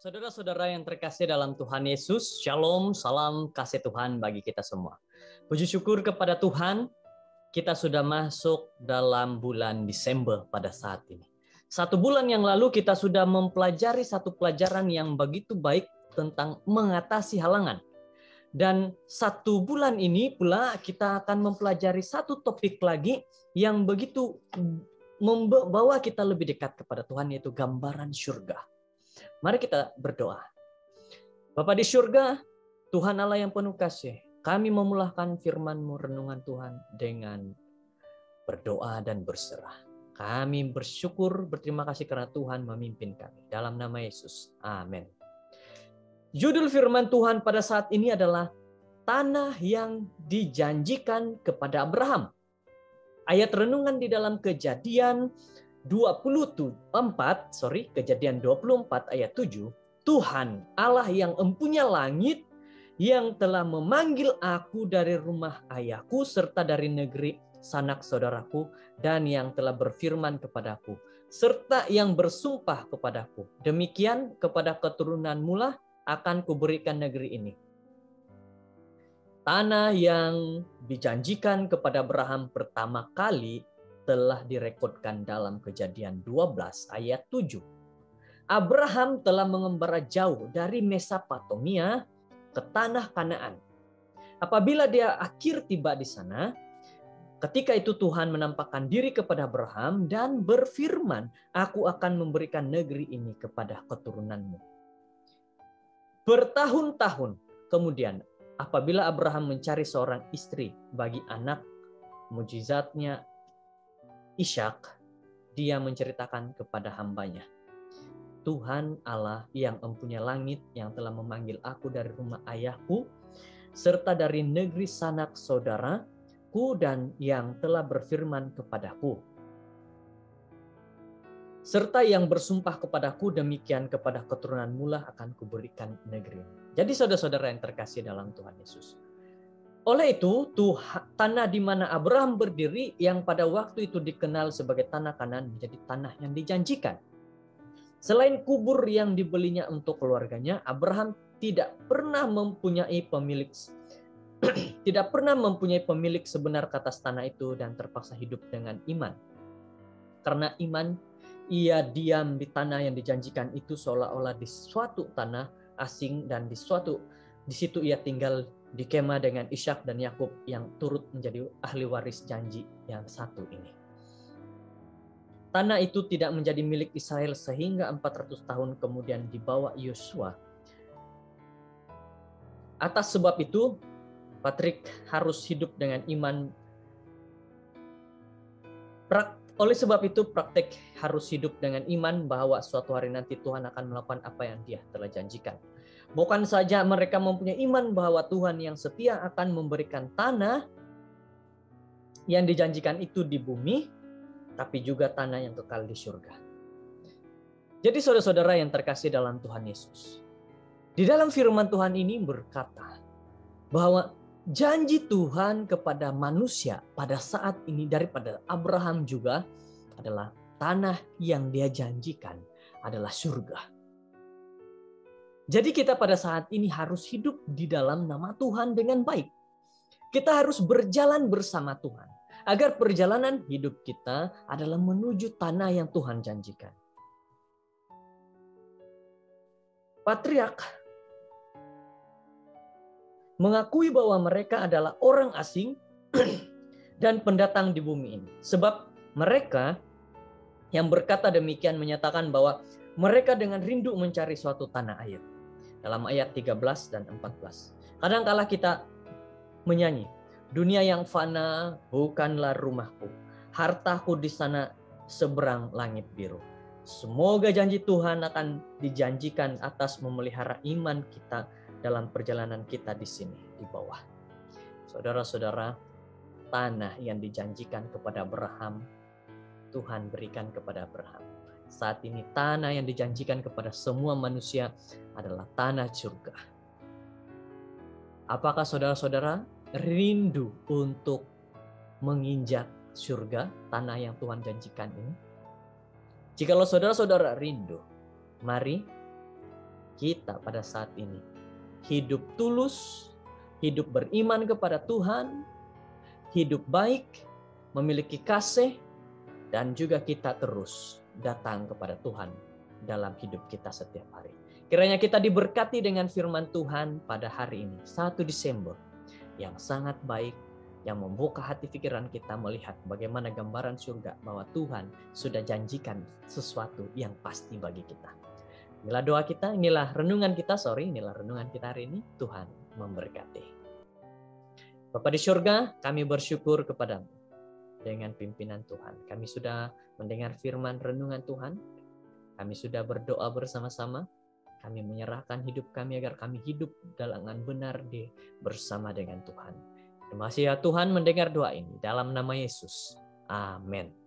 Saudara-saudara yang terkasih dalam Tuhan Yesus, Shalom, salam kasih Tuhan bagi kita semua. Puji syukur kepada Tuhan, kita sudah masuk dalam bulan Desember pada saat ini. 1 bulan yang lalu kita sudah mempelajari satu pelajaran yang begitu baik tentang mengatasi halangan. Dan 1 bulan ini pula kita akan mempelajari satu topik lagi yang begitu membawa kita lebih dekat kepada Tuhan, yaitu gambaran surga. Mari kita berdoa. Bapa di surga, Tuhan Allah yang penuh kasih, kami memulahkan firman-Mu, renungan Tuhan dengan berdoa dan berserah. Kami bersyukur, berterima kasih karena Tuhan memimpin kami. Dalam nama Yesus, amin. Judul firman Tuhan pada saat ini adalah tanah yang dijanjikan kepada Abraham. Ayat renungan di dalam Kejadian 24 ayat 7. Tuhan Allah yang empunya langit, yang telah memanggil aku dari rumah ayahku serta dari negeri sanak saudaraku, dan yang telah berfirman kepadaku serta yang bersumpah kepadaku, demikian kepada keturunanmu lah akan kuberikan negeri ini. Tanah yang dijanjikan kepada Abraham pertama kali telah direkodkan dalam Kejadian 12 ayat 7. Abraham telah mengembara jauh dari Mesopotamia ke tanah Kanaan. Apabila dia akhir tiba di sana, ketika itu Tuhan menampakkan diri kepada Abraham dan berfirman, "Aku akan memberikan negeri ini kepada keturunanmu." Bertahun-tahun kemudian, apabila Abraham mencari seorang istri bagi anak mujizatnya Ishak, dia menceritakan kepada hambanya, Tuhan Allah yang empunya langit, yang telah memanggil aku dari rumah ayahku, serta dari negeri sanak saudaraku, dan yang telah berfirman kepadaku, serta yang bersumpah kepadaku, demikian kepada keturunanmu lah akan kuberikan negeri. Jadi saudara-saudara yang terkasih dalam Tuhan Yesus, oleh itu, tanah di mana Abraham berdiri yang pada waktu itu dikenal sebagai tanah Kanaan menjadi tanah yang dijanjikan. Selain kubur yang dibelinya untuk keluarganya, Abraham tidak pernah mempunyai pemilik sebenar ke atas tanah itu dan terpaksa hidup dengan iman. Karena iman, ia diam di tanah yang dijanjikan itu seolah-olah di suatu tanah asing, dan di situ ia tinggal di kemah dengan Ishak dan Yakub yang turut menjadi ahli waris janji yang satu ini. Tanah itu tidak menjadi milik Israel sehingga 400 tahun kemudian dibawa Yosua. Atas sebab itu, Patrick harus hidup dengan iman. Oleh sebab itu, praktek harus hidup dengan iman bahwa suatu hari nanti Tuhan akan melakukan apa yang Dia telah janjikan. Bukan saja mereka mempunyai iman bahwa Tuhan yang setia akan memberikan tanah yang dijanjikan itu di bumi, tapi juga tanah yang kekal di surga. Jadi saudara-saudara yang terkasih dalam Tuhan Yesus, di dalam firman Tuhan ini berkata bahwa janji Tuhan kepada manusia pada saat ini daripada Abraham juga adalah tanah yang Dia janjikan adalah surga. Jadi kita pada saat ini harus hidup di dalam nama Tuhan dengan baik. Kita harus berjalan bersama Tuhan, agar perjalanan hidup kita adalah menuju tanah yang Tuhan janjikan. Patriark mengakui bahwa mereka adalah orang asing dan pendatang di bumi ini. Sebab mereka yang berkata demikian menyatakan bahwa mereka dengan rindu mencari suatu tanah air. Dalam ayat 13 dan 14. Kadangkala kita menyanyi, dunia yang fana bukanlah rumahku, hartaku di sana seberang langit biru. Semoga janji Tuhan akan dijanjikan atas memelihara iman kita dalam perjalanan kita di sini, di bawah. Saudara-saudara, tanah yang dijanjikan kepada Abraham, Tuhan berikan kepada Abraham. Saat ini tanah yang dijanjikan kepada semua manusia adalah tanah surga. Apakah saudara-saudara rindu untuk menginjak surga, tanah yang Tuhan janjikan ini? Jikalau saudara-saudara rindu, mari kita pada saat ini hidup tulus, hidup beriman kepada Tuhan, hidup baik, memiliki kasih, dan juga kita terus datang kepada Tuhan dalam hidup kita setiap hari. Kiranya kita diberkati dengan firman Tuhan pada hari ini, 1 Desember, yang sangat baik, yang membuka hati pikiran kita melihat bagaimana gambaran surga bahwa Tuhan sudah janjikan sesuatu yang pasti bagi kita. Inilah doa kita, inilah renungan kita hari ini. Tuhan memberkati. Bapa di surga, kami bersyukur kepadamu dengan pimpinan Tuhan. Kami sudah mendengar firman renungan Tuhan. Kami sudah berdoa bersama-sama. Kami menyerahkan hidup kami agar kami hidup dengan benar bersama dengan Tuhan. Terima kasih ya Tuhan mendengar doa ini. Dalam nama Yesus. Amin.